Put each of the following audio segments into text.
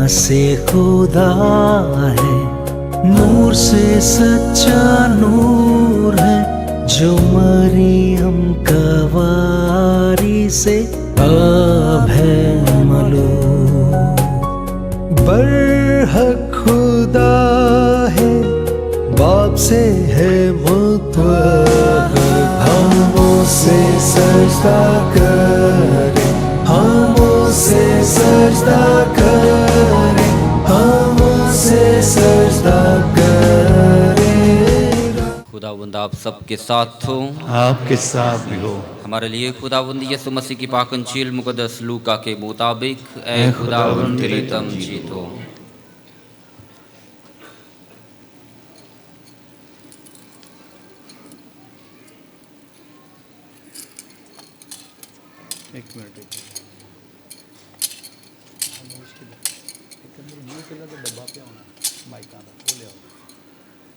से खुदा है, नूर से सच्चा नूर है, जो मरियम कवारी से अब है मलूक। बरहक खुदा है, बाप से है मुतवल्लिद, हम उसे सजदा करें, हम उसे सजदा करें, हम उसे सजदा करें। खुदावंद आप सबके साथ हो, आपके साथ भी हो। हमारे लिए खुदावंद यीशु मसीह की पाक इंजील मुकद्दस लूका के मुताबिक ऐ खुदावंद तेरी तमजीद हो।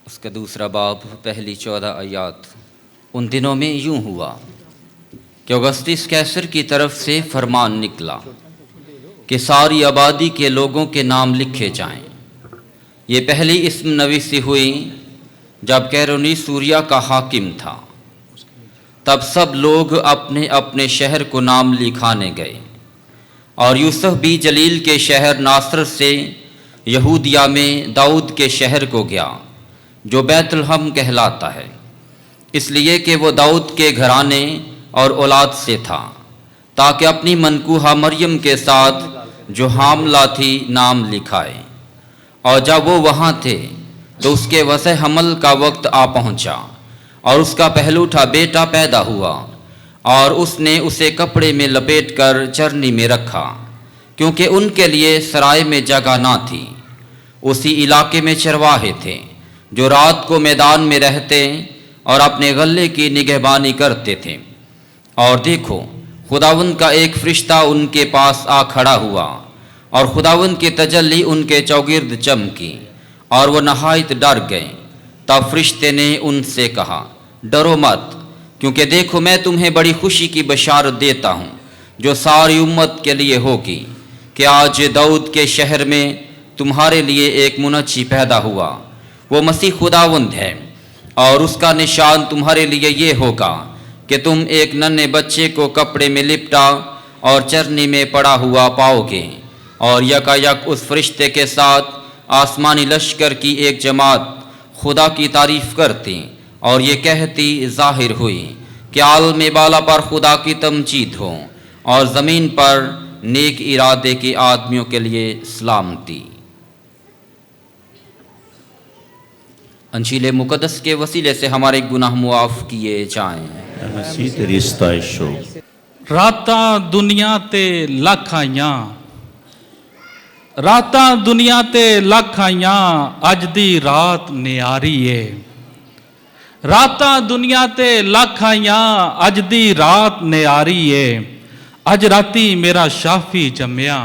उसका दूसरा बाब पहली 14 आयत। उन दिनों में यूं हुआ कि औगस्तिस कैसर की तरफ से फरमान निकला कि सारी आबादी के लोगों के नाम लिखे जाएं। ये पहली इस्म नवीसी हुई जब कैरोनीस सूरिया का हाकिम था। तब सब लोग अपने अपने शहर को नाम लिखाने गए और यूसुफ भी जलील के शहर नासरत से यहूदिया में दाऊद के शहर को गया जो बैतलहम कहलाता है, इसलिए कि वो दाऊद के घराने और औलाद से था, ताकि अपनी मनकूहा मरियम के साथ जो हामला थी नाम लिखाए। और जब वो वहाँ थे तो उसके वसे हमल का वक्त आ पहुँचा और उसका पहलूठा बेटा पैदा हुआ और उसने उसे कपड़े में लपेट कर चरनी में रखा, क्योंकि उनके लिए सराय में जगह ना थी। उसी इलाके में चरवाहे थे जो रात को मैदान में रहते और अपने गले की निगहबानी करते थे। और देखो, खुदावंद का एक फरिश्ता उनके पास आ खड़ा हुआ और खुदावंद की तजल्ली उनके चौगिर्द चमकी और वो नहायत डर गए। तब फरिश्ते ने उनसे कहा, डरो मत, क्योंकि देखो मैं तुम्हें बड़ी खुशी की बशारत देता हूँ जो सारी उम्मत के लिए होगी, कि आज दाऊद के शहर में तुम्हारे लिए एक मुनच्ची पैदा हुआ। वो मसीह खुदावंद है। और उसका निशान तुम्हारे लिए ये होगा कि तुम एक नन्हे बच्चे को कपड़े में लिपटा और चरनी में पड़ा हुआ पाओगे। और यकायक उस फरिश्ते के साथ आसमानी लश्कर की एक जमात खुदा की तारीफ करती और ये कहती जाहिर हुई कि आलम बाला पर खुदा की तमजीद हो और ज़मीन पर नेक इरादे के आदमियों के लिए सलामती। अंजील मुकद्दस के वसीले से हमारे गुनाह मुआफ़ किए जाएं। मसीह तेरी सताइश हो। रातां दुनिया ते लख आईयां, रातां दुनिया ते लख आईयां, अज दी रात न्यारी है। रातां दुनिया ते लख आईयां, अज दी रात न्यारी है। अज राती मेरा शाफी जम्मिया,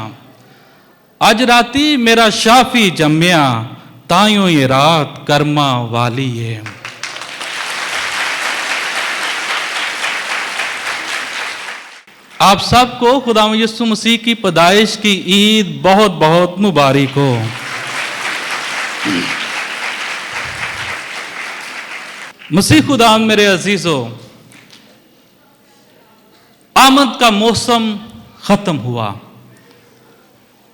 अज राती मेरा शाफी जम्मिया, ताइयों ये रात कर्मा वाली है। आप सबको खुदा यीशु मसीह की पैदाइश की ईद बहुत बहुत मुबारक हो। मसीह खुदा मेरे अजीजों, आमद का मौसम खत्म हुआ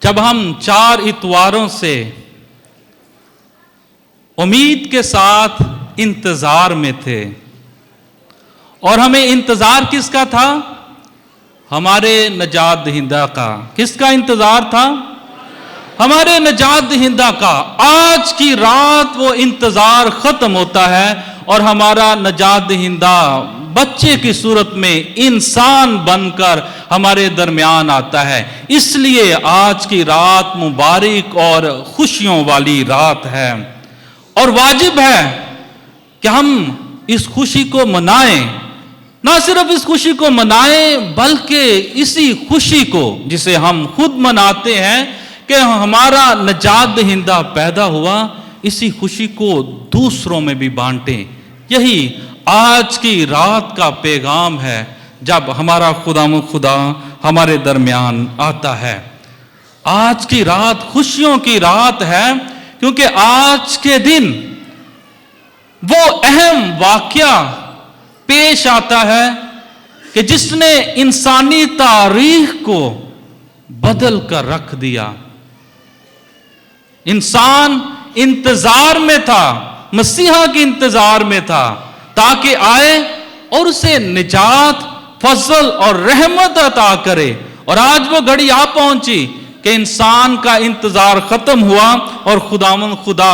जब हम 4 इतवारों से उम्मीद के साथ इंतजार में थे। और हमें इंतजार किसका था? हमारे नजात दहिंदा का। किसका इंतजार था? हमारे नजात दहिंदा का। आज की रात वो इंतजार खत्म होता है और हमारा नजात दहिंदा बच्चे की सूरत में इंसान बनकर हमारे दरमियान आता है। इसलिए आज की रात मुबारक और खुशियों वाली रात है और वाजिब है कि हम इस खुशी को मनाएं। ना सिर्फ इस खुशी को मनाएं बल्कि इसी खुशी को जिसे हम खुद मनाते हैं कि हमारा नजात दहिंदा पैदा हुआ, इसी खुशी को दूसरों में भी बांटें। यही आज की रात का पैगाम है जब हमारा खुदा हमारे दरमियान आता है। آج کی رات خوشیوں کی رات ہے، کیونکہ آج کے دن وہ اہم واقعہ پیش آتا ہے کہ جس نے انسانی تاریخ کو بدل کر رکھ دیا۔ انسان انتظار میں تھا، مسیحا کے انتظار میں تھا تاکہ آئے اور اسے نجات، فضل اور رحمت عطا کرے، اور آج وہ گھڑی آ پہنچی کہ انسان کا انتظار ختم ہوا اور خداوند خدا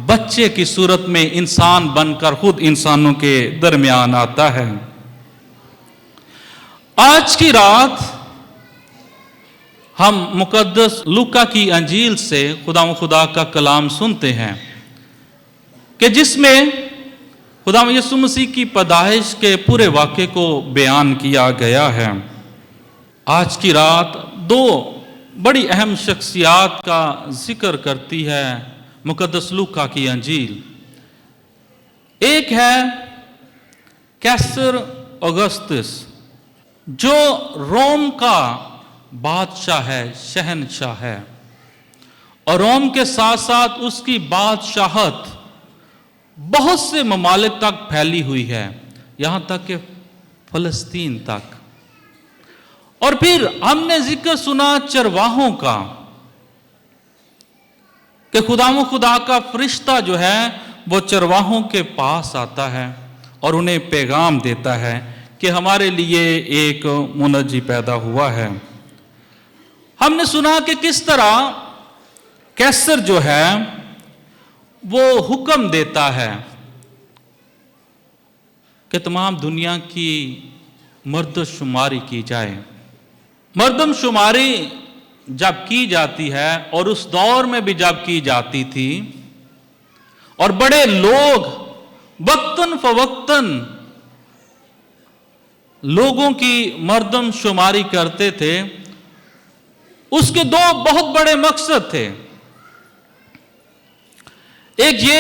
بچے کی صورت میں انسان بن کر خود انسانوں کے درمیان آتا ہے۔ آج کی رات ہم مقدس لوکا کی انجیل سے خدا کا کلام سنتے ہیں کہ جس میں خدا یسوع مسیح کی پیدائش کے پورے واقعے کو بیان کیا گیا ہے۔ آج کی رات دو بڑی اہم شخصیات کا ذکر کرتی ہے مقدس لوکا کی انجیل۔ ایک ہے کیسر اگسطس، جو روم کا بادشاہ ہے، شہنشاہ ہے، اور روم کے ساتھ ساتھ اس کی بادشاہت بہت سے ممالک تک پھیلی ہوئی ہے، یہاں تک کہ فلسطین تک۔ اور پھر ہم نے ذکر سنا چرواہوں کا، کہ خدا کا فرشتہ جو ہے وہ چرواہوں کے پاس آتا ہے اور انہیں پیغام دیتا ہے کہ ہمارے لیے ایک منجی پیدا ہوا ہے۔ ہم نے سنا کہ کس طرح کیسر جو ہے وہ حکم دیتا ہے کہ تمام دنیا کی مردم شماری کی جائے۔ مردم شماری جب کی جاتی ہے، اور اس دور میں بھی جب کی جاتی تھی، اور بڑے لوگ وقتاً فوقتاً لوگوں کی مردم شماری کرتے تھے، اس کے دو بہت بڑے مقصد تھے۔ ایک یہ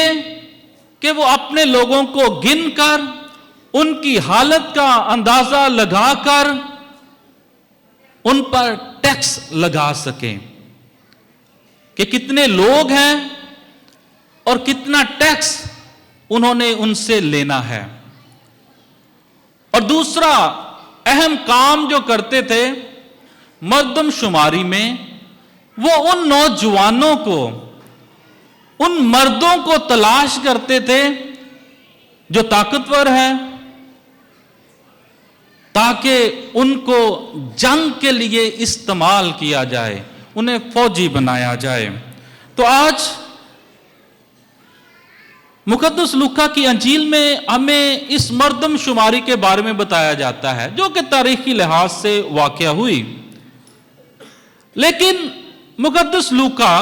کہ وہ اپنے لوگوں کو گن کر ان کی حالت کا اندازہ لگا کر ان پر ٹیکس لگا سکیں کہ کتنے لوگ ہیں اور کتنا ٹیکس انہوں نے ان سے لینا ہے۔ اور دوسرا اہم کام جو کرتے تھے مردم شماری میں، وہ ان نوجوانوں کو، ان مردوں کو تلاش کرتے تھے جو طاقتور ہیں، تاکہ ان کو جنگ کے لیے استعمال کیا جائے، انہیں فوجی بنایا جائے۔ تو آج مقدس لوکا کی انجیل میں ہمیں اس مردم شماری کے بارے میں بتایا جاتا ہے، جو کہ تاریخی لحاظ سے واقع ہوئی۔ لیکن مقدس لوکا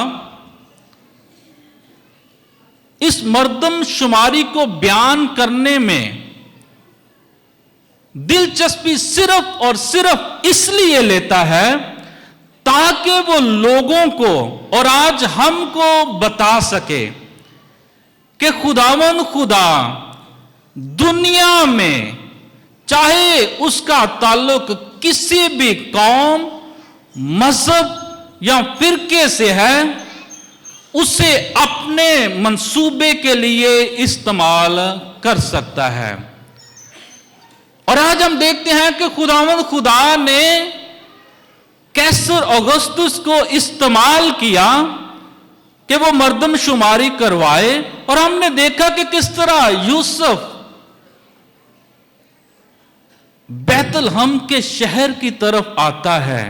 اس مردم شماری کو بیان کرنے میں دلچسپی صرف اور صرف اس لیے لیتا ہے تاکہ وہ لوگوں کو اور آج ہم کو بتا سکے کہ خداوند خدا دنیا میں چاہے اس کا تعلق کسی بھی قوم، مذہب یا فرقے سے ہے، اسے اپنے منصوبے کے لیے استعمال کر سکتا ہے۔ اور آج ہم دیکھتے ہیں کہ خداوند خدا نے کیسر اگسطس کو استعمال کیا کہ وہ مردم شماری کروائے، اور ہم نے دیکھا کہ کس طرح یوسف بیت لحم کے شہر کی طرف آتا ہے،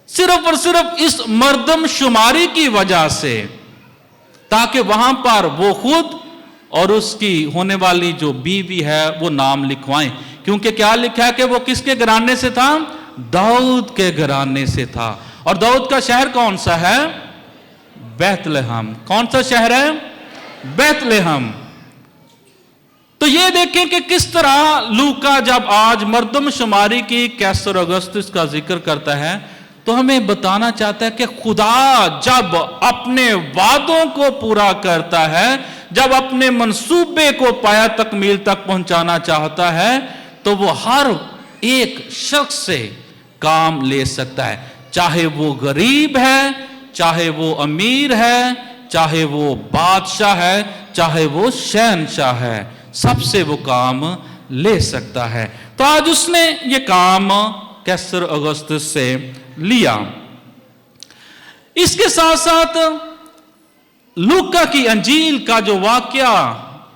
صرف اور صرف اس مردم شماری کی وجہ سے، تاکہ وہاں پر وہ خود اور اس کی ہونے والی جو بیوی ہے وہ نام لکھوائیں۔ کیونکہ کیا لکھا ہے کہ وہ کس کے گھرانے سے تھا؟ داؤد کے گھرانے سے تھا۔ اور داؤد کا شہر کون سا ہے؟ بیت لحم۔ کون سا شہر ہے؟ بیت لحم۔ تو یہ دیکھیں کہ کس طرح لوکا جب آج مردم شماری کی کیسر اگسطس کا ذکر کرتا ہے تو ہمیں بتانا چاہتا ہے کہ خدا جب اپنے وعدوں کو پورا کرتا ہے، جب اپنے منصوبے کو پایا تکمیل تک پہنچانا چاہتا ہے، تو وہ ہر ایک شخص سے کام لے سکتا ہے، चाहे वो गरीब है, चाहे वो अमीर है, चाहे वो बादशाह है, चाहे वो शहंशाह है, सबसे वो काम ले सकता है। तो आज उसने ये काम कैसर औगुस्तुस से लिया। इसके साथ साथ लूका की अंजील का जो वाकया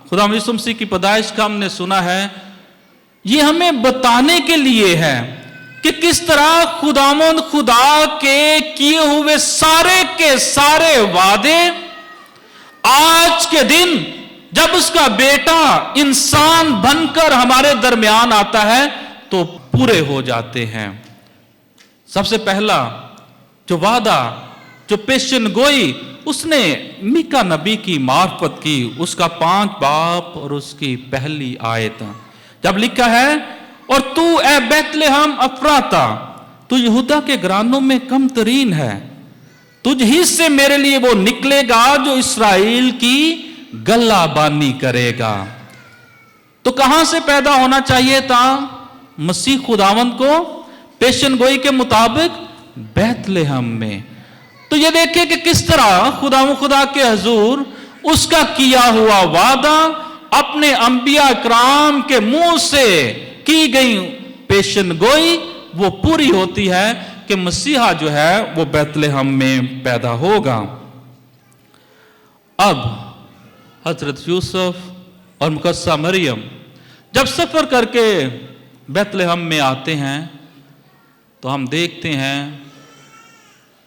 खुदा यीशु मसीह की पैदाइश का हमने सुना है, ये हमें बताने के लिए है कि किस तरह खुदावंद खुदा के किए हुए सारे के सारे वादे आज के दिन जब उसका बेटा इंसान बनकर हमारे दरमियान आता है तो पूरे हो जाते हैं। सबसे पहला जो वादा, जो पेशन गोई उसने मीका नबी की मार्फत की, उसका 5 बाब और उसकी पहली आयत, जब लिखा है, और तू ए बैतलहम अफ्राता, तू यहूदा के घरानों में कम तरीन है, तुझ ही से मेरे लिए वो निकलेगा जो इस्राएल की गल्लाबानी करेगा। तो कहां से पैदा होना चाहिए था मसीह खुदावंद को? पेशन गोई के मुताबिक बैतलहम में। तो ये देखें कि किस तरह खुदा के हजूर उसका किया हुआ वादा अपने अंबिया इकराम के मुंह से की गई पेशन गोई वो पूरी होती है कि मसीहा जो है वो बैतलहम में पैदा होगा। अब हजरत यूसुफ और मुकद्दसा मरियम जब सफर करके बैतलहम में आते हैं तो हम देखते हैं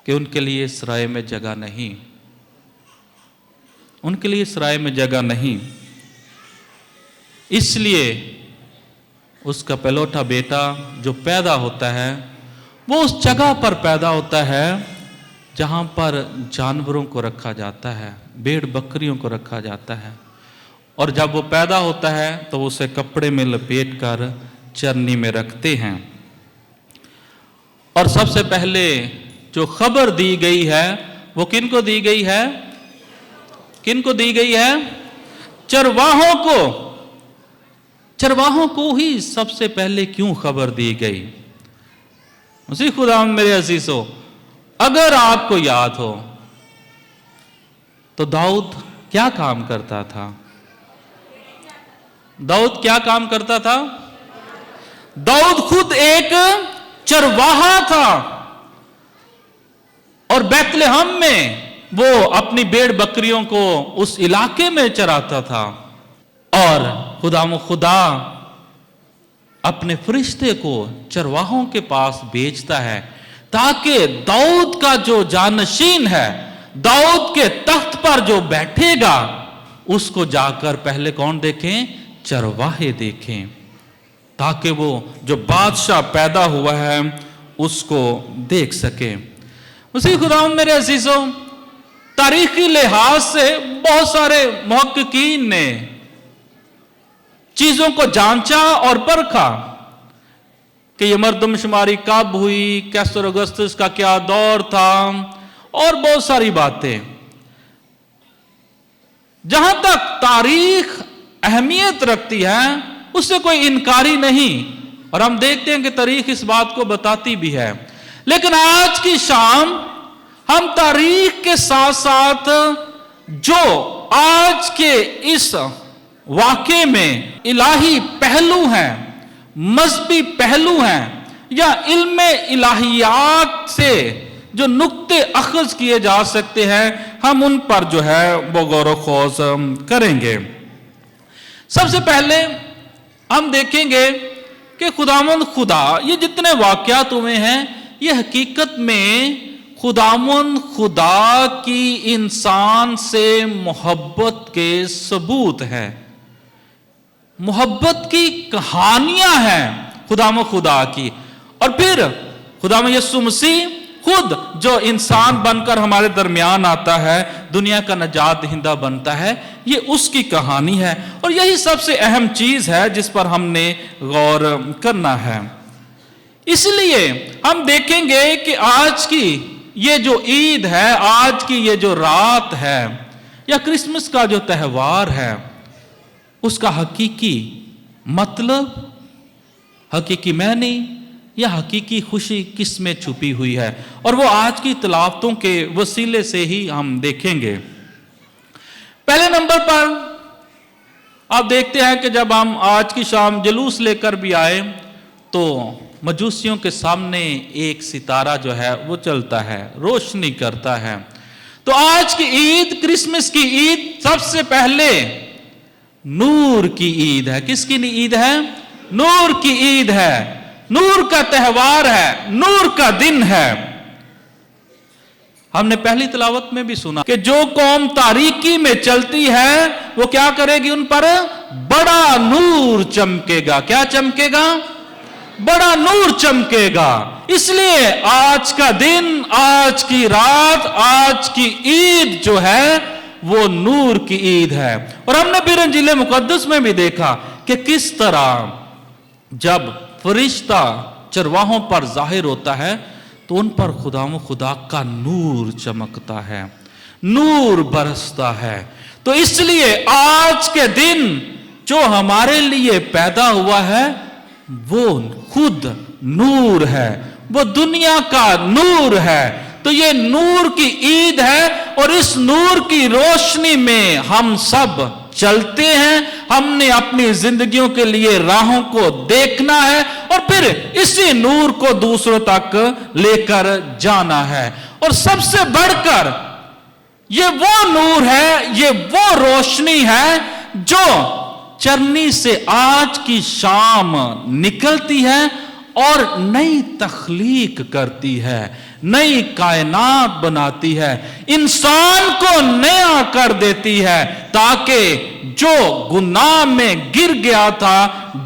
कि उनके लिए सराय में जगह नहीं, उनके लिए सराय में जगह नहीं। इसलिए उसका पहलौठा बेटा जो पैदा होता है वो उस जगह पर पैदा होता है जहां पर जानवरों को रखा जाता है, भेड़ बकरियों को रखा जाता है। और जब वो पैदा होता है तो उसे कपड़े में लपेट कर चरनी में रखते हैं। और सबसे पहले जो खबर दी गई है वो किनको दी गई है? किनको दी गई है? चरवाहों को। चरवाहों को ही सबसे पहले क्यों खबर दी गई? मसीह खुदा मेरे अजीजों, अगर आपको याद हो तो दाऊद क्या काम करता था? दाऊद क्या काम करता था? दाऊद खुद एक चरवाहा था और बैतलहम में वो अपनी भेड़ बकरियों को उस इलाके में चराता था। और खुदा अपने फरिश्ते को चरवाहों के पास भेजता है ताकि दाऊद का जो जानशीन है, दाऊद के तख्त पर जो बैठेगा, उसको जाकर पहले कौन देखें? चरवाहे देखें, ताकि वो जो बादशाह पैदा हुआ है उसको देख सके। उसी खुदा मेरे अजीजों, तारीखी लिहाज से बहुत सारे मुहक्किकीन ने चीजों को जांचा और परखा कि ये मर्दमशुमारी कब हुई, कैसर औगुस्तुस का क्या दौर था, और बहुत सारी बातें। जहां तक तारीख अहमियत रखती है उससे कोई इनकारी नहीं, और हम देखते हैं कि तारीख इस बात को बताती भी है। लेकिन आज की शाम हम तारीख के साथ साथ जो आज के इस वाक़े में इलाही पहलू हैं, मजहबी पहलू हैं, या इल्म इलाहियात से जो नुक्ते अखज़ किए जा सकते हैं, हम उन पर जो है वो गौर खोज करेंगे। सबसे पहले हम देखेंगे कि खुदावंद खुदा, ये जितने वाक़यात हुए हैं ये हकीकत में खुदावंद खुदा की इंसान से मोहब्बत के सबूत है, मोहब्बत की कहानियां हैं खुदावंद खुदा की। और फिर खुदावंद यीशु मसीह खुद जो इंसान बनकर हमारे दरमियान आता है, दुनिया का नजात दहिंदा बनता है, ये उसकी कहानी है। और यही सबसे अहम चीज है जिस पर हमने गौर करना है। इसलिए हम देखेंगे कि आज की ये जो ईद है, आज की ये जो रात है, या क्रिसमस का जो त्यौहार है, उसका हकीकी मतलब, हकीकी मायने यह हकीकी खुशी किस में छुपी हुई है, और वो आज की तिलावतों के वसीले से ही हम देखेंगे। पहले नंबर पर आप देखते हैं कि जब हम आज की शाम जुलूस लेकर भी आए तो मजूसियों के सामने एक सितारा जो है वो चलता है, रोशनी करता है। तो आज की ईद, क्रिसमस की ईद, सबसे पहले नूर की ईद है। किसकी ईद है? नूर की ईद है, नूर का त्यौहार है, नूर का दिन है। हमने पहली तिलावत में भी सुना कि जो कौम तारीकी में चलती है वो क्या करेगी? उन पर बड़ा नूर चमकेगा। क्या चमकेगा? बड़ा नूर चमकेगा। इसलिए आज का दिन, आज की रात, आज की ईद जो है वो नूर की ईद है। और हमने फिर इंजील मुकद्दस में भी देखा कि किस तरह जब फरिश्ता चरवाहों पर जाहिर होता है तो उन पर खुदा का नूर चमकता है, नूर बरसता है। तो इसलिए आज के दिन जो हमारे लिए पैदा हुआ है वो खुद नूर है, वो दुनिया का नूर है। तो ये नूर की ईद है और इस नूर की रोशनी में हम सब चलते हैं। हमने अपनी जिंदगियों के लिए राहों को देखना है और फिर इसी नूर को दूसरों तक लेकर जाना है। और सबसे बढ़कर ये वो नूर है, ये वो रोशनी है जो चरनी से आज की शाम निकलती है और नई तख्लीक करती है, नई कायनात बनाती है, इंसान को नया कर देती है, ताकि जो गुनाह में गिर गया था,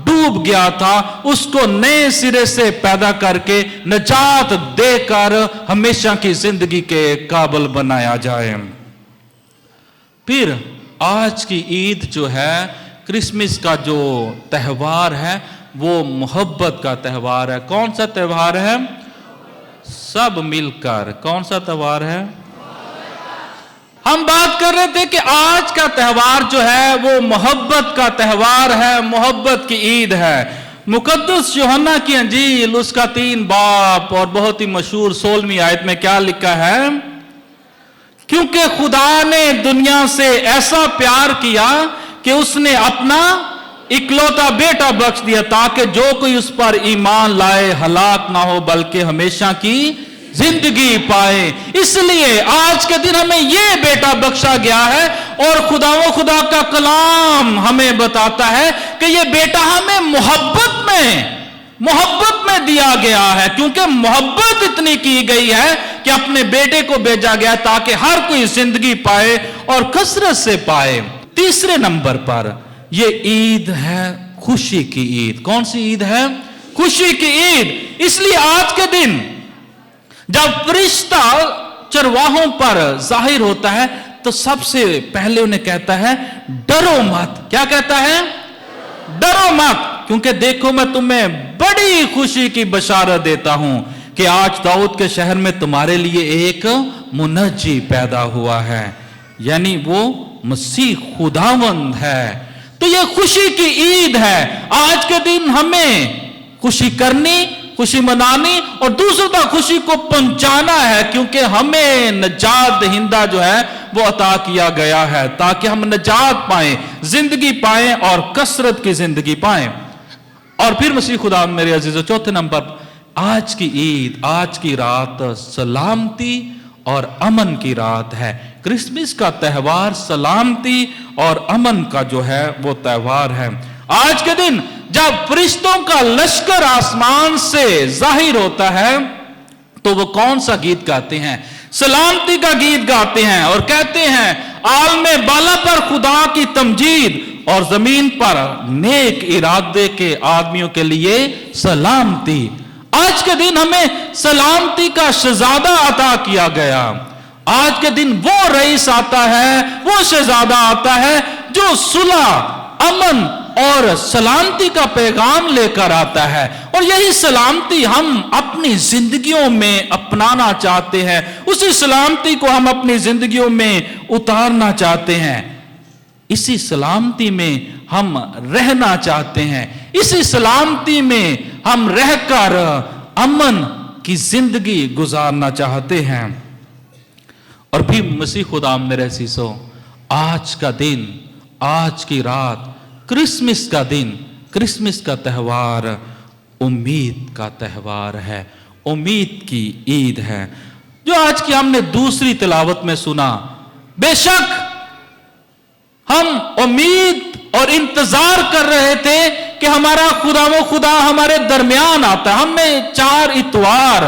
डूब गया था, उसको नए सिरे से पैदा करके निजात देकर हमेशा की जिंदगी के काबिल बनाया जाए। फिर आज की ईद जो है, क्रिसमस का जो त्यौहार है वो मोहब्बत का त्यौहार है। कौन सा त्यौहार है? सब मिलकर। कौन सा त्यौहार है? हम बात कर रहे थे कि आज का त्यौहार जो है वो मोहब्बत का त्यौहार है, मोहब्बत की ईद है। मुकद्दस यूहन्ना की अंजील उसका 3 बाब और बहुत ही मशहूर 16वीं आयत में क्या लिखा है? क्योंकि खुदा ने दुनिया से ऐसा प्यार किया कि उसने अपना इकलौता बेटा बख्श दिया, ताकि जो कोई उस पर ईमान लाए हलाक ना हो बल्कि हमेशा की जिंदगी पाए। इसलिए आज के दिन हमें यह बेटा बख्शा गया है और खुदा का कलाम हमें बताता है कि यह बेटा हमें मोहब्बत में दिया गया है, क्योंकि मोहब्बत इतनी की गई है कि अपने बेटे को भेजा गया ताकि हर कोई जिंदगी पाए और कसरत से पाए। तीसरे नंबर पर ये ईद है खुशी की ईद। कौन सी ईद है? खुशी की ईद। इसलिए आज के दिन जब फरिश्ता चरवाहों पर जाहिर होता है तो सबसे पहले उन्हें कहता है डरो मत। क्या कहता है? डरो मत, क्योंकि देखो मैं तुम्हें बड़ी खुशी की बशारत देता हूं कि आज दाऊद के शहर में तुम्हारे लिए एक मुनज्जी पैदा हुआ है, यानी वो मसीह खुदावंद है। तो ये खुशी की ईद है। आज के दिन हमें खुशी करनी, खुशी मनानी और दूसरों तक खुशी को पहुंचाना है, क्योंकि हमें नजात दहिंदा जो है वो अता किया गया है ताकि हम नजात पाएं, जिंदगी पाएं और कसरत की जिंदगी पाएं। और फिर मसीह खुदा मेरे अजीजों, चौथे नंबर, आज की ईद, आज की रात सलामती और अमन की रात है। क्रिसमस का त्यौहार सलामती और अमन का जो है वो त्यौहार है। आज के दिन जब फरिश्तों का लश्कर आसमान से जाहिर होता है तो वो कौन सा गीत गाते हैं? सलामती का गीत गाते हैं और कहते हैं आलमे बाला पर खुदा की तमजीद और जमीन पर नेक इरादे के आदमियों के लिए सलामती। आज के दिन हमें सलामती का शहजादा अता किया गया। आज के दिन वो रईस आता है, वो शहजादा आता है जो सुलह, अमन और सलामती का पैगाम लेकर आता है। और यही सलामती हम अपनी जिंदगियों में अपनाना चाहते हैं, उसी सलामती को हम अपनी जिंदगियों में उतारना चाहते हैं, इसी सलामती में हम रहना चाहते हैं, इसी सलामती में हम रहकर अमन की जिंदगी गुजारना चाहते हैं। और भी मसीह खुदा मेरे अज़ीज़ों, आज का दिन, आज की रात, क्रिसमस का दिन, क्रिसमस का त्यौहार उम्मीद का त्यौहार है, उम्मीद की ईद है। जो आज की हमने दूसरी तिलावत में सुना, बेशक हम उम्मीद और इंतजार कर रहे थे कि हमारा खुदा हमारे दरमियान आता है। हमने 4 इतवार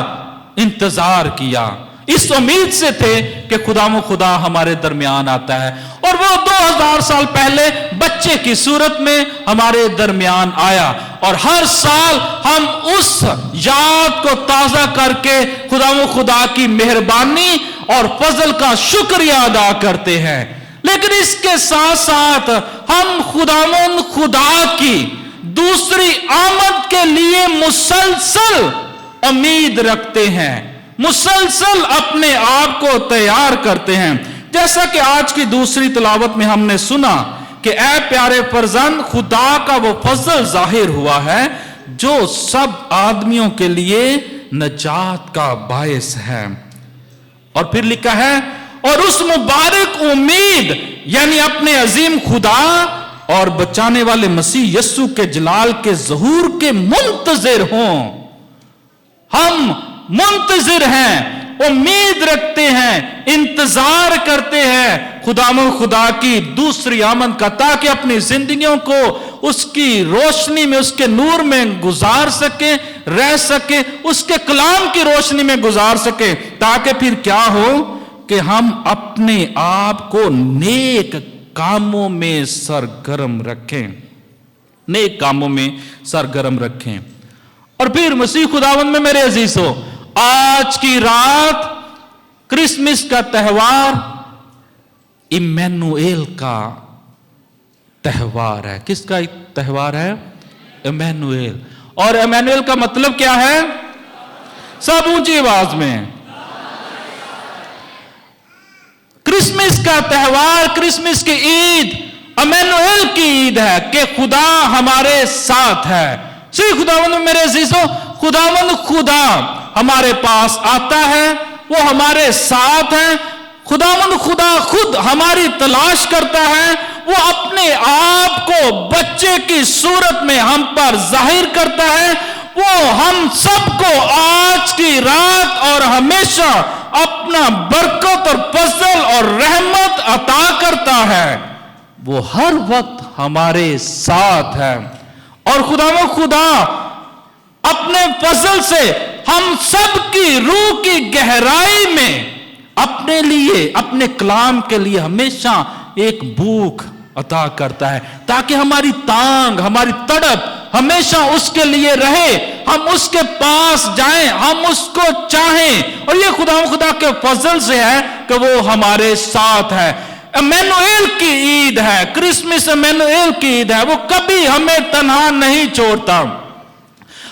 इंतजार किया, इस उम्मीद से थे कि खुदा हमारे दरमियान आता है। और वो 2000 साल पहले बच्चे की सूरत में हमारे दरमियान आया। और हर साल हम उस याद को ताजा करके खुदा की मेहरबानी और फजल का शुक्रिया अदा करते हैं। लेकिन इसके साथ साथ हम खुदा की दूसरी आमद के लिए मुसलसल उम्मीद रखते हैं, मुसलसल अपने आप को तैयार करते हैं। जैसा कि आज की दूसरी तिलावत में हमने सुना कि ऐ प्यारे फरजंद, खुदा का वो फजल जाहिर हुआ है जो सब आदमियों के लिए नजात का बायस है। और फिर लिखा है, और उस मुबारक उम्मीद यानी अपने अजीम खुदा और बचाने वाले मसीह यस्सु के जलाल के ज़हूर के मुंतजिर हों। हम मुंतजिर हैं, उम्मीद रखते हैं, इंतजार करते हैं खुदा की दूसरी आमद का, ताकि अपनी जिंदगियों को उसकी रोशनी में, उसके नूर में गुजार सके, रह सके, उसके कलाम की रोशनी में गुजार सके, ताकि फिर क्या हो कि हम अपने आप को नेक कामों में सरगर्म रखें, नेक कामों में सरगर्म रखें। और फिर मसीह खुदावंद में मेरे अजीजों, आज की रात क्रिसमस का त्यौहार इम्मानुएल का त्यौहार है। किसका त्यौहार है? इम्मानुएल। और इम्मानुएल का मतलब क्या है? सब ऊंची आवाज में। क्रिसमस का त्यौहार, क्रिसमस की ईद इम्मानुएल की ईद है कि खुदा हमारे साथ है। श्री खुदावंद मेरे अजीजों, खुदा हमारे पास आता है, वो हमारे साथ है। खुदा खुद हमारी तलाश करता है, वो अपने आप को बच्चे की सूरत में हम पर जाहिर करता है। वो हम सबको आज की रात और हमेशा अपना बरकत और फजल और रहमत अता करता है। वो हर वक्त हमारे साथ है। और खुदा अपने फजल से हम सबकी रूह की गहराई में अपने लिए, अपने कलाम के लिए हमेशा एक भूख अता करता है, ताकि हमारी तांग, हमारी तड़प हमेशा उसके लिए रहे, हम उसके पास जाएं, हम उसको चाहें। और ये खुदा के फजल से है कि वो हमारे साथ है। इम्मानुएल की ईद है, क्रिसमस इम्मानुएल की ईद है। वो कभी हमें तन्हा नहीं छोड़ता।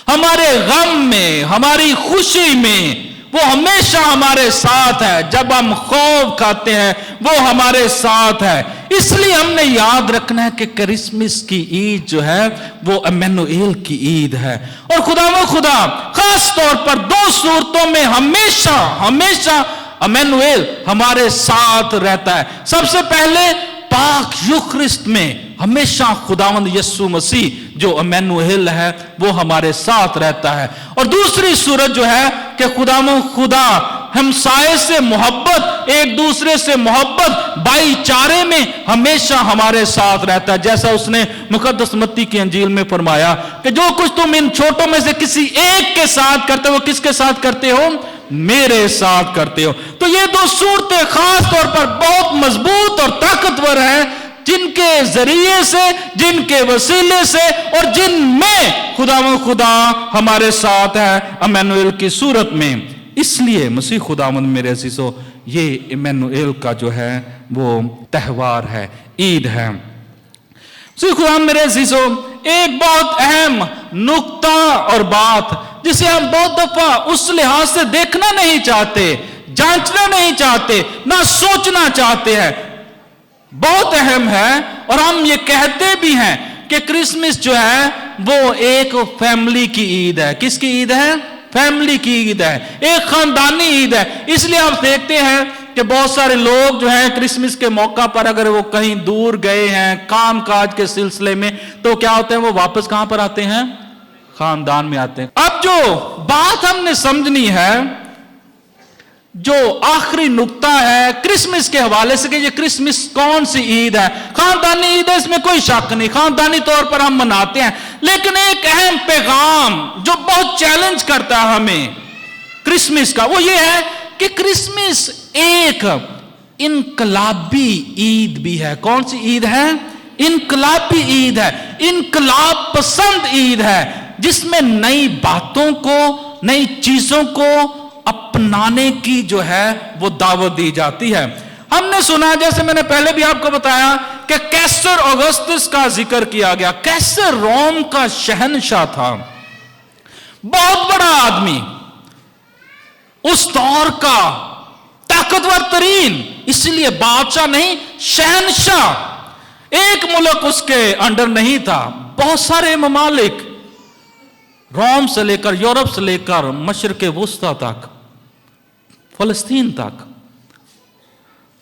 हमारे गम में, हमारी खुशी में वो हमेशा हमारे साथ है। जब हम खौफ खाते हैं वो हमारे साथ है। इसलिए हमने याद रखना है कि क्रिसमस की ईद जो है वो इम्मानुएल की ईद है। और खुदा खास तौर पर 2 सूरतों में हमेशा इम्मानुएल हमारे साथ रहता है। सबसे पहले पाक यूखरिस्त में हमेशा खुदावंद यस्सु मसीह जो इम्मानुएल है वो हमारे साथ रहता है। और दूसरी सूरत जो है कि खुदा हमसाये से मोहब्बत, एक दूसरे से मोहब्बत, भाईचारे में हमेशा हमारे साथ रहता है। जैसा उसने मुकद्दस मत्ती की अंजील में फरमाया कि जो कुछ तुम इन छोटों में से किसी एक के साथ करते हो, किसके साथ करते हो? मेरे साथ करते हो। तो ये 2 सूरतें खास तौर पर बहुत मजबूत और ताकतवर हैं, जिनके जरिए से, जिनके वसीले से और जिनमें खुदा हमारे साथ है इम्मानुएल की सूरत में। इसलिए मसीह खुदावंद मेरे अजीजों, ये इम्मानुएल का जो है वो त्यौहार है, ईद है। मसीह खुदावंद मेरे अजीजों, एक बहुत अहम नुक्ता और बात जिसे हम बहुत दफा उस लिहाज से देखना नहीं चाहते, जांचना नहीं चाहते, ना सोचना चाहते हैं, बहुत अहम है। और हम ये कहते भी हैं कि क्रिसमस जो है वो एक फैमिली की ईद है। किसकी ईद है? फैमिली की ईद है, एक खानदानी ईद है। इसलिए आप देखते हैं कि बहुत सारे लोग जो हैं क्रिसमस के मौका पर अगर वो कहीं दूर गए हैं काम काज के सिलसिले में, तो क्या होते हैं, वो वापस कहां पर आते हैं, खानदान में आते हैं। अब जो बात हमने समझनी है, जो आखिरी नुक्ता है क्रिसमस के हवाले से कि ये क्रिसमस कौन सी ईद है, खानदानी ईद है, इसमें कोई शक नहीं, खानदानी तौर पर हम मनाते हैं। लेकिन एक अहम पैगाम जो बहुत चैलेंज करता है हमें क्रिसमस का, वो ये है कि क्रिसमस एक इनकलाबी ईद भी है। कौन सी ईद है? इनकलाबी ईद है, इनकलाब पसंद ईद है, जिसमें नई बातों को, नई चीजों को अपनाने की जो है वो दावत दी जाती है। हमने सुना, जैसे मैंने पहले भी आपको बताया, कि कैसर ऑगस्टस का जिक्र किया गया। कैसर रोम का शहंशाह था, बहुत बड़ा आदमी, उस दौर का ताकतवर तरीन, इसलिए बादशाह नहीं शहंशाह। एक मुल्क उसके अंडर नहीं था, बहुत सारे ममालिक, रोम से लेकर, यूरोप से लेकर मशरिक़ वुस्ता तक, फलस्तीन तक।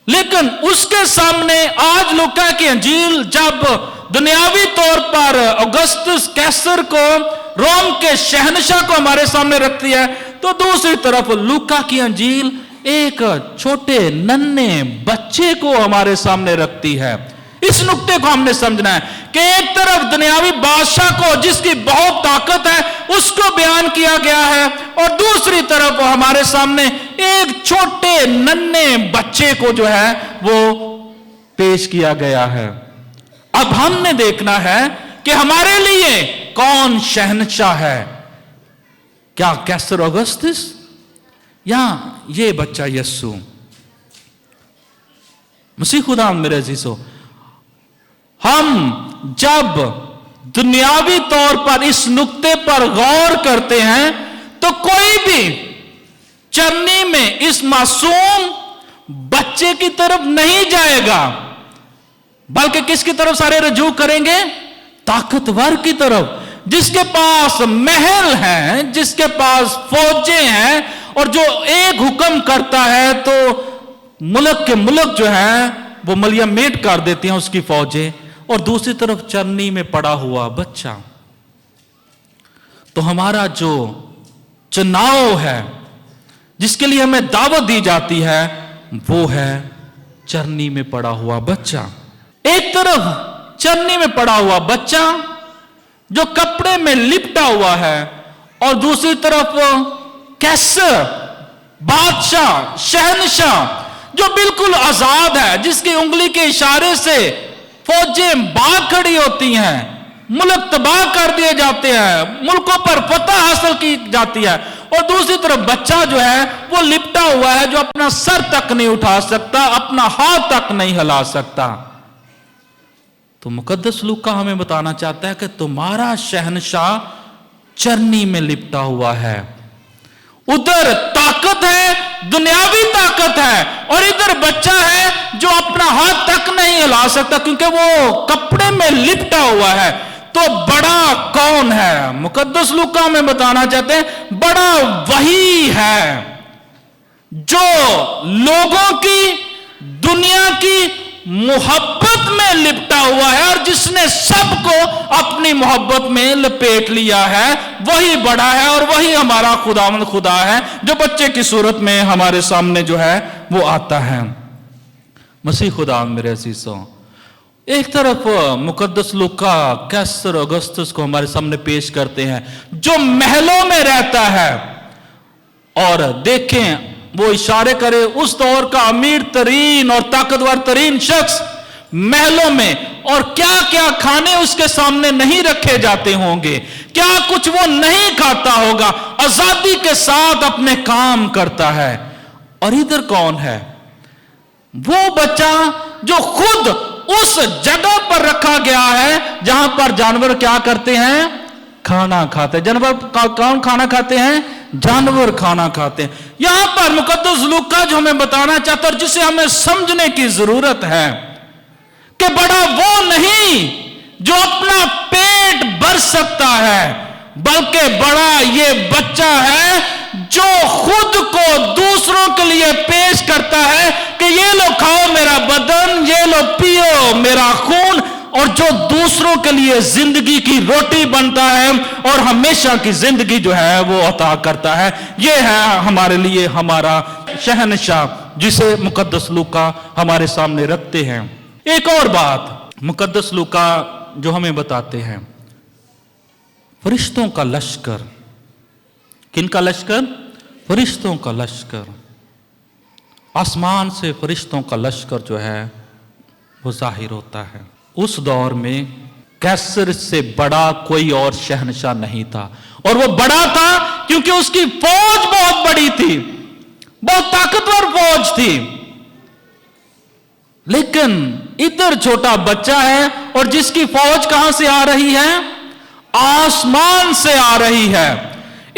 लेकिन उसके सामने आज लूका की अंजील जब दुनियावी तौर पर ऑगस्टस कैसर को, रोम के शहंशाह को हमारे सामने रखती है, तो दूसरी तरफ लूका की अंजील एक छोटे नन्हे बच्चे को हमारे सामने रखती है। इस नुक्ते को हमने समझना है कि एक तरफ दुनियावी बादशाह को, जिसकी बहुत ताकत है, उसको बयान किया गया है, और दूसरी तरफ हमारे सामने एक छोटे नन्हे बच्चे को जो है वो पेश किया गया है। अब हमने देखना है कि हमारे लिए कौन शहंशाह है, क्या कैसर ऑगस्टस या ये बच्चा यस्सु मसीह खुदा। मेरे अजीजों, हम जब दुनियावी तौर पर इस नुक्ते पर गौर करते हैं, तो कोई भी चरनी में इस मासूम बच्चे की तरफ नहीं जाएगा, बल्कि किसकी तरफ सारे रजू करेंगे? ताकतवर की तरफ, जिसके पास महल हैं, जिसके पास फौजें हैं, और जो एक हुक्म करता है तो मुल्क के मुल्क जो है वो मलिया मेट कर देती हैं उसकी फौजें, और दूसरी तरफ चरनी में पड़ा हुआ बच्चा। तो हमारा जो चुनाव है, जिसके लिए हमें दावत दी जाती है, वो है चरनी में पड़ा हुआ बच्चा। एक तरफ चरनी में पड़ा हुआ बच्चा जो कपड़े में लिपटा हुआ है, और दूसरी तरफ कैसर बादशाह, शहंशाह, जो बिल्कुल आजाद है, जिसकी उंगली के इशारे से फौजें भाग खड़ी होती हैं, मुल्क तबाह कर दिए जाते हैं, मुल्कों पर फतह हासिल की जाती है, और दूसरी तरफ बच्चा जो है वो लिपटा हुआ है, जो अपना सर तक नहीं उठा सकता, अपना हाथ तक नहीं हिला सकता। तो मुकद्दस लूका हमें बताना चाहता है कि तुम्हारा शहंशाह चरनी में लिपटा हुआ है। उधर ताकत है, दुनियावी ताकत है, और इधर बच्चा है जो अपना हाथ तक नहीं हिला सकता क्योंकि वो कपड़े में लिपटा हुआ है। तो बड़ा कौन है? मुकद्दस लूका में बताना चाहते हैं, बड़ा वही है जो लोगों की, दुनिया की मोहब्बत में लिपटा हुआ है, और जिसने सबको अपनी मोहब्बत में लपेट लिया है, वही बड़ा है, और वही हमारा खुदावंद खुदा है, जो बच्चे की सूरत में हमारे सामने जो है वो आता है। मसीह खुदा मेरे अजीजों, एक तरफ मुकद्दस लूका कैसर ऑगस्टस को हमारे सामने पेश करते हैं, जो महलों में रहता है, और देखें वो इशारे करे उस दौर का अमीर तरीन और ताकतवर तरीन शख्स महलों में, और क्या क्या खाने उसके सामने नहीं रखे जाते होंगे, क्या कुछ वो नहीं खाता होगा, आजादी के साथ अपने काम करता है। और इधर कौन है? वो बच्चा जो खुद उस जगह पर रखा गया है जहां पर जानवर क्या करते हैं? खाना खाते हैं। जानवर कौन खाना खाते हैं? जानवर खाना खाते हैं। यहां पर मुकद्दस लूका जो हमें बताना चाहता है, जिसे हमें समझने की जरूरत है कि बड़ा वो नहीं जो अपना पेट भर सकता है, बल्कि बड़ा ये बच्चा है जो खुद को दूसरों के लिए पेश करता है कि ये लो खाओ मेरा बदन, ये लो पियो मेरा खून, और जो दूसरों के लिए जिंदगी की रोटी बनता है और हमेशा की जिंदगी जो है वो अता करता है। ये है हमारे लिए हमारा शहंशाह, जिसे मुकद्दस लूका हमारे सामने रखते हैं। एक और बात मुकद्दस लूका जो हमें बताते हैं, फरिश्तों का लश्कर। किनका लश्कर? फरिश्तों का लश्कर। आसमान से फरिश्तों का लश्कर जो है वो जाहिर होता है। उस दौर में कैसर से बड़ा कोई और शहंशाह नहीं था, और वो बड़ा था क्योंकि उसकी फौज बहुत बड़ी थी, बहुत ताकतवर फौज थी। लेकिन इधर छोटा बच्चा है, और जिसकी फौज कहां से आ रही है? आसमान से आ रही है।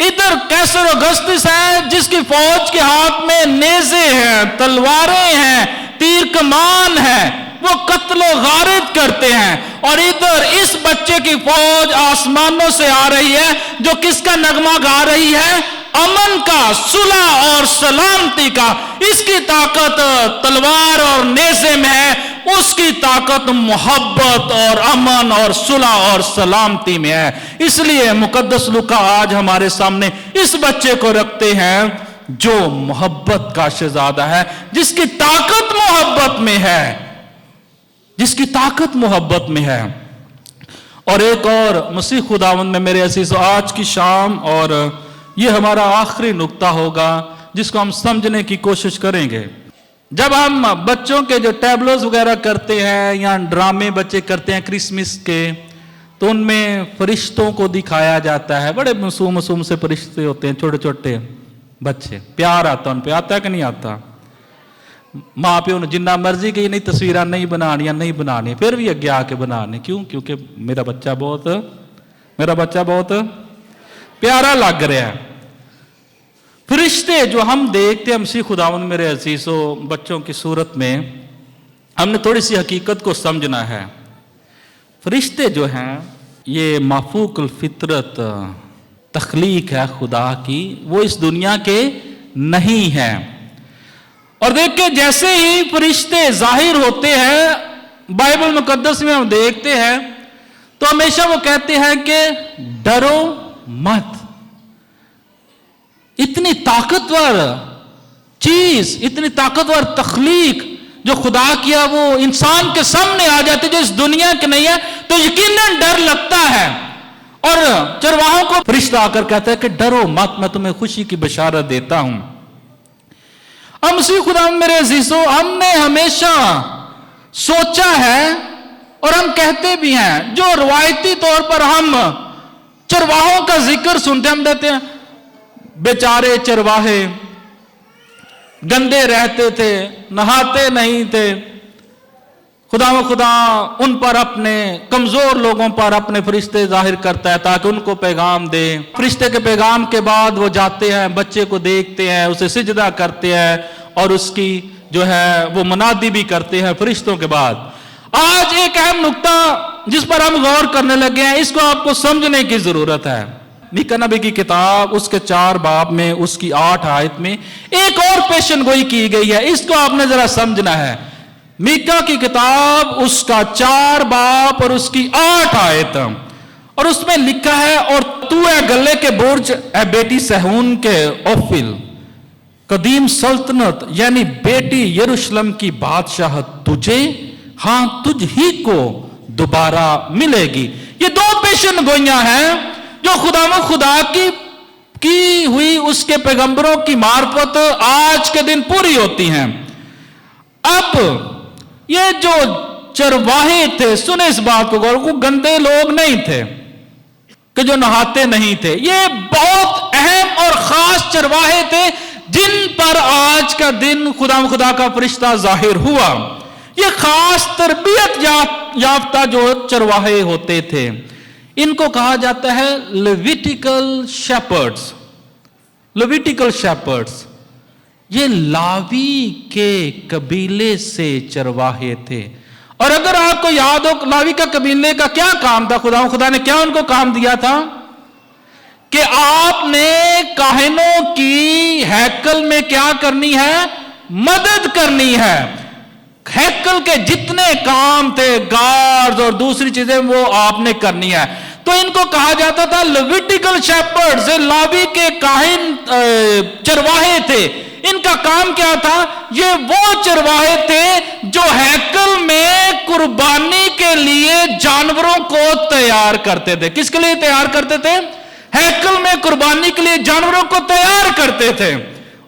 इधर कैसर ऑगस्टस है जिसकी फौज के हाथ में नेज़े हैं, तलवारें हैं, तीर कमान है, वो कत्लो गारिद करते हैं। और इधर इस बच्चे की फौज आसमानों से आ रही है, जो किसका नगमा गा रही है? अमन का, सुलह और सलामती का। इसकी ताकत तलवार और नेज़े में है, उसकी ताकत मोहब्बत और अमन और सुलह और सलामती में है। इसलिए मुकद्दस लूका आज हमारे सामने इस बच्चे को रखते हैं जो मोहब्बत का शहजादा है, जिसकी ताकत मोहब्बत में है, जिसकी ताकत मोहब्बत में है। और एक और मसीह खुदावंद में मेरे अजीज, आज की शाम और ये हमारा आखिरी नुक्ता होगा जिसको हम समझने की कोशिश करेंगे। जब हम बच्चों के जो टैबलोज वगैरह करते हैं या ड्रामे बच्चे करते हैं क्रिसमस के, तो उनमें फरिश्तों को दिखाया जाता है। बड़े मासूम मासूम से फरिश्ते होते हैं, छोटे छोटे बच्चे, प्यार आता उन पे, आता कि नहीं आता? माँ प्यो ने जिन्ना मर्जी की नहीं तस्वीर नहीं बनानी, फिर भी अगे आके बनाने। क्यों? क्योंकि मेरा बच्चा बहुत प्यारा लग रहा है। फरिश्ते जो हम देखते हैं मसीह खुदावंद मेरे अजीजों बच्चों की सूरत में, हमने थोड़ी सी हकीकत को समझना है। फरिश्ते जो हैं ये माफूकुल फितरत तख्लीक है खुदा की, वो इस दुनिया के नहीं हैं। और देखिए जैसे ही फरिश्ते जाहिर होते हैं बाइबल मुकद्दस में हम देखते हैं तो हमेशा वो कहते हैं कि डरो मत। इतनी ताकतवर चीज, इतनी ताकतवर तख्लीक जो खुदा किया वो इंसान के सामने आ जाती जो इस दुनिया की नहीं है, तो यकीनन डर लगता है। और चरवाहों को फरिश्ता आकर कहता है कि डरो मत, मैं तुम्हें खुशी की बशारत देता हूं। अब मसीह खुदा मेरे अजीजों, हमने हमेशा सोचा है और हम कहते भी हैं, जो रवायती तौर पर हम चरवाहों का जिक्र सुनते हम कहते हैं बेचारे चरवाहे गंदे रहते थे, नहाते नहीं थे। खुदा उन पर अपने कमजोर लोगों पर अपने फरिश्ते जाहिर करता है ताकि उनको पैगाम दे। फरिश्ते के पैगाम के बाद वो जाते हैं, बच्चे को देखते हैं, उसे सिजदा करते हैं और उसकी जो है वो मनादी भी करते हैं फरिश्तों के बाद। आज एक अहम नुक्ता जिस पर हम गौर करने लगे हैं, इसको आपको समझने की जरूरत है। मीका नबी की किताब उसके 4 बाब में उसकी 8 आयत में एक और पेशन गोई की गई है, इसको आपने जरा समझना है। मीका की किताब उसका 4 बाब और उसकी 8 आयत, और उसमें लिखा है, और तू है गले के बुर्ज ए बेटी सहून के ओफिल, कदीम सल्तनत यानी बेटी यरूशलेम की बादशाहत तुझे, हां तुझ ही को दोबारा मिलेगी। ये 2 पेशन गोइयां हैं जो खुदा की हुई उसके पैगंबरों की मार्फत आज के दिन पूरी होती हैं। अब ये जो चरवाहे थे, सुने इस बात को गौर, को गंदे लोग नहीं थे कि जो नहाते नहीं थे। ये बहुत अहम और खास चरवाहे थे जिन पर आज का दिन खुदा का फरिश्ता जाहिर हुआ। ये खास तरबियत याफ्ता जो चरवाहे होते थे, इनको कहा जाता है लेविटिकल शेपर्ड्स। लेविटिकल शेपर्ड्स ये लावी के कबीले से चरवाहे थे। और अगर आपको याद हो लावी का कबीले का क्या काम था, खुदा ने क्या उनको काम दिया था کہ آپ نے کاہنوں کی ہیکل میں کیا کرنی ہے؟ مدد کرنی ہے. ہیکل کے جتنے کام تھے، گارڈز اور دوسری چیزیں، وہ آپ نے کرنی ہے. تو ان کو کہا جاتا تھا لیویٹیکل شیپرڈز، لاوی کے کاہن چرواہے تھے. ان کا کام کیا تھا؟ یہ وہ چرواہے تھے جو ہیکل میں قربانی کے لیے جانوروں کو تیار کرتے تھے. کس کے لیے تیار کرتے تھے؟ ہیکل میں قربانی کے لیے جانوروں کو تیار کرتے تھے.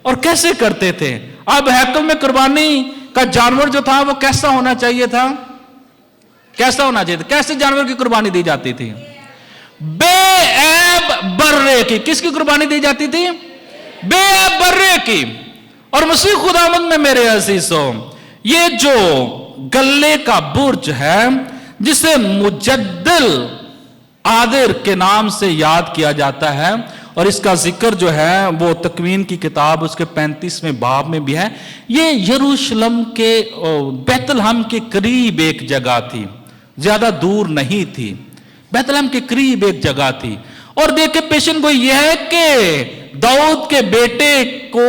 اور کیسے کرتے تھے؟ اب ہیکل میں قربانی کا جانور جو تھا وہ کیسا ہونا چاہیے تھا؟ کیسا ہونا چاہیے تھا؟ کیسے جانور کی قربانی دی جاتی تھی؟ بے عیب برے کی. کس کی قربانی دی جاتی تھی؟ بے عیب برے کی. اور مسیح خداوند میں میرے عزیزوں، یہ جو گلے کا برج ہے جسے مجدل عادر کے نام سے یاد کیا جاتا ہے، اور اس کا ذکر جو ہے وہ تکوین کی کتاب اس کے 35ویں باب میں بھی ہے. یہ یروشلم کے بیت لحم کے قریب ایک جگہ تھی، زیادہ دور نہیں تھی، بیت لحم کے قریب ایک جگہ تھی. اور دیکھیں پیشن گوئی یہ ہے کہ داؤد کے بیٹے کو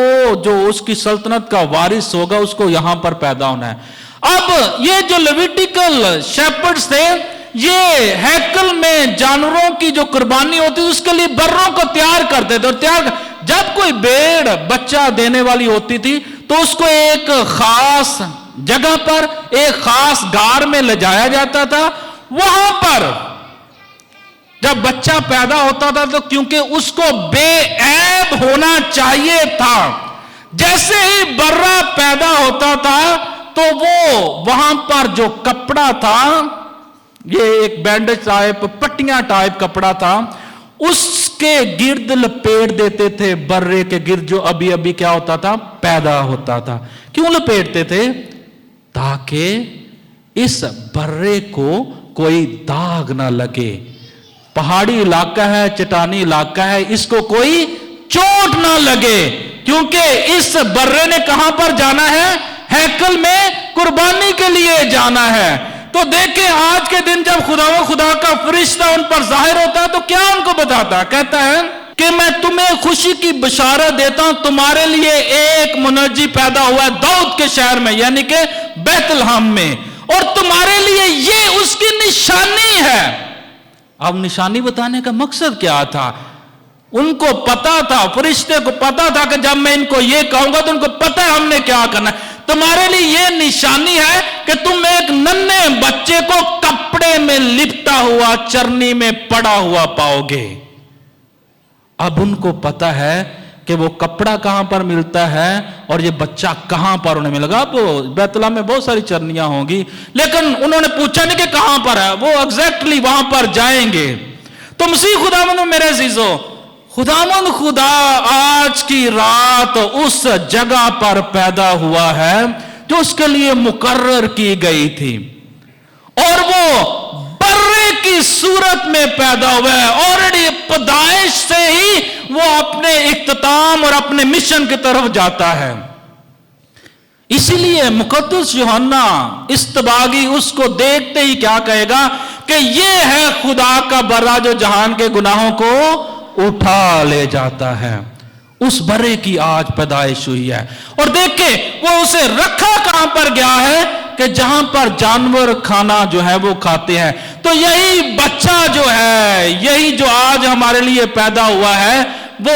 جو اس کی سلطنت کا وارث ہوگا اس کو یہاں پر پیدا ہونا ہے. اب یہ جو لیویٹیکل شیپرڈز تھے، یہ ہیکل میں جانوروں کی جو قربانی ہوتی اس کے لیے بروں کو تیار کرتے تھے. اور جب کوئی بھیڑ بچہ دینے والی ہوتی تھی تو اس کو ایک خاص جگہ پر، ایک خاص غار میں لے جایا جاتا تھا. وہاں پر جب بچہ پیدا ہوتا تھا تو کیونکہ اس کو بے عیب ہونا چاہیے تھا، جیسے ہی برہ پیدا ہوتا تھا تو وہ وہاں پر جو کپڑا تھا، یہ ایک بینڈیج ٹائپ، پٹیاں ٹائپ کپڑا تھا، اس کے گرد لپیٹ دیتے تھے برے کے گرد جو ابھی ابھی کیا ہوتا تھا؟ پیدا ہوتا تھا. کیوں لپیٹتے تھے؟ تاکہ اس برے کو کوئی داغ نہ لگے. پہاڑی علاقہ ہے، چٹانی علاقہ ہے، اس کو کوئی چوٹ نہ لگے، کیونکہ اس برے نے کہاں پر جانا ہے؟ ہیکل میں قربانی کے لیے جانا ہے. تو دیکھیں آج کے دن جب خدا کا فرشتہ ان پر ظاہر ہوتا ہے تو کیا ان کو بتاتا ہے؟ کہتا ہے کہ میں تمہیں خوشی کی بشارت دیتا ہوں، تمہارے لیے ایک منجی پیدا ہوا ہے داؤد کے شہر میں، یعنی کہ بیت لحم میں، اور تمہارے لیے یہ اس کی نشانی ہے. اب نشانی بتانے کا مقصد کیا تھا؟ ان کو پتا تھا، فرشتے کو پتا تھا کہ جب میں ان کو یہ کہوں گا تو ان کو پتا ہے ہم نے کیا کرنا ہے. تمہارے لیے یہ نشانی ہے کہ تم ایک ننھے بچے کو کپڑے میں لپٹا ہوا چرنی میں پڑا ہوا پاؤ گے. اب ان کو پتا ہے کہ وہ کپڑا کہاں پر ملتا ہے اور یہ بچہ کہاں پر انہیں ملے گا. اب بیت لحم میں بہت ساری چرنیاں ہوں گی، لیکن انہوں نے پوچھا نہیں کہ کہاں پر ہے، وہ ایگزیکٹلی وہاں پر جائیں گے. تو مسیح خداوند میرے عزیزو، خداوند خدا آج کی رات اس جگہ پر پیدا ہوا ہے جو اس کے لیے مقرر کی گئی تھی، اور وہ برے کی صورت میں پیدا ہوا ہے. آلریڈی پیدائش سے ہی وہ اپنے اختتام اور اپنے مشن کی طرف جاتا ہے. اسی لیے مقدس یوحنا استباغی اس کو دیکھتے ہی کیا کہے گا کہ یہ ہے خدا کا برا جو جہان کے گناہوں کو اٹھا لے جاتا ہے. اس برے کی آج پیدائش ہوئی ہے. اور دیکھیں وہ اسے رکھا کہاں پر گیا ہے کہ جہاں پر جانور کھانا جو ہے وہ کھاتے ہیں. تو یہی بچہ جو ہے، یہی جو آج ہمارے لیے پیدا ہوا ہے، وہ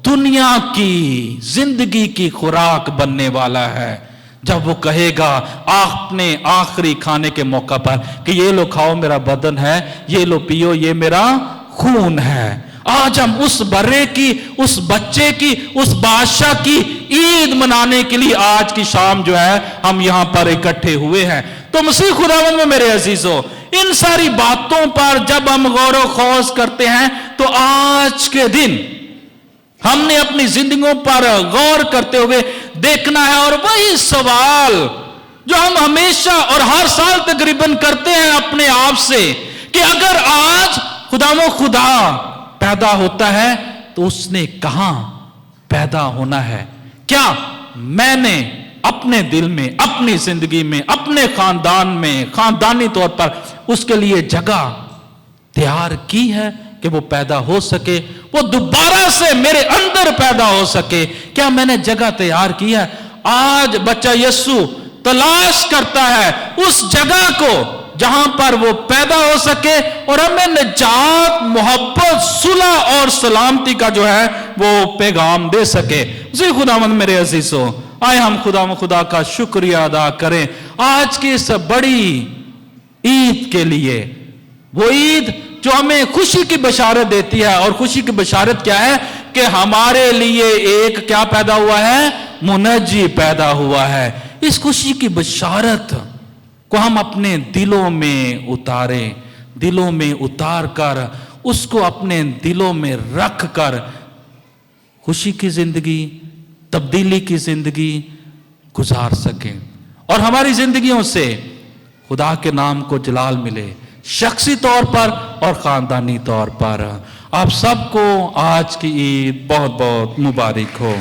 دنیا کی زندگی کی خوراک بننے والا ہے. جب وہ کہے گا اپنے آخری کھانے کے موقع پر کہ یہ لو کھاؤ میرا بدن ہے، یہ لو پیو یہ میرا خون ہے. آج ہم اس برے کی، اس بچے کی، اس بادشاہ کی عید منانے کے لیے آج کی شام جو ہے ہم یہاں پر اکٹھے ہوئے ہیں. تو مسیح خداوند میں میرے عزیزو، ان ساری باتوں پر جب ہم غور و خوض کرتے ہیں تو آج کے دن ہم نے اپنی زندگیوں پر غور کرتے ہوئے دیکھنا ہے، اور وہی سوال جو ہم ہمیشہ اور ہر سال تقریباً کرتے ہیں اپنے آپ سے کہ اگر آج خدا پیدا ہوتا ہے تو اس نے کہاں پیدا ہونا ہے؟ کیا میں نے اپنے دل میں، اپنی زندگی میں، اپنے خاندان میں، خاندانی طور پر اس کے لیے جگہ تیار کی ہے کہ وہ پیدا ہو سکے, وہ دوبارہ سے میرے اندر پیدا ہو سکے. کیا میں نے جگہ تیار کی ہے؟ آج بچہ یسوع تلاش کرتا ہے اس جگہ کو جہاں پر وہ پیدا ہو سکے اور ہمیں نجات, محبت, صلح اور سلامتی کا جو ہے وہ پیغام دے سکے. جی خداوند میرے عزیزو, آئے ہم خدا کا شکریہ ادا کریں آج کی اس بڑی عید کے لیے, وہ عید جو ہمیں خوشی کی بشارت دیتی ہے. اور خوشی کی بشارت کیا ہے؟ کہ ہمارے لیے ایک کیا پیدا ہوا ہے؟ منجی پیدا ہوا ہے. اس خوشی کی بشارت کو ہم اپنے دلوں میں اتاریں, دلوں میں اتار کر اس کو اپنے دلوں میں رکھ کر خوشی کی زندگی, تبدیلی کی زندگی گزار سکیں, اور ہماری زندگیوں سے خدا کے نام کو جلال ملے, شخصی طور پر اور خاندانی طور پر. آپ سب کو آج کی عید بہت بہت مبارک ہو.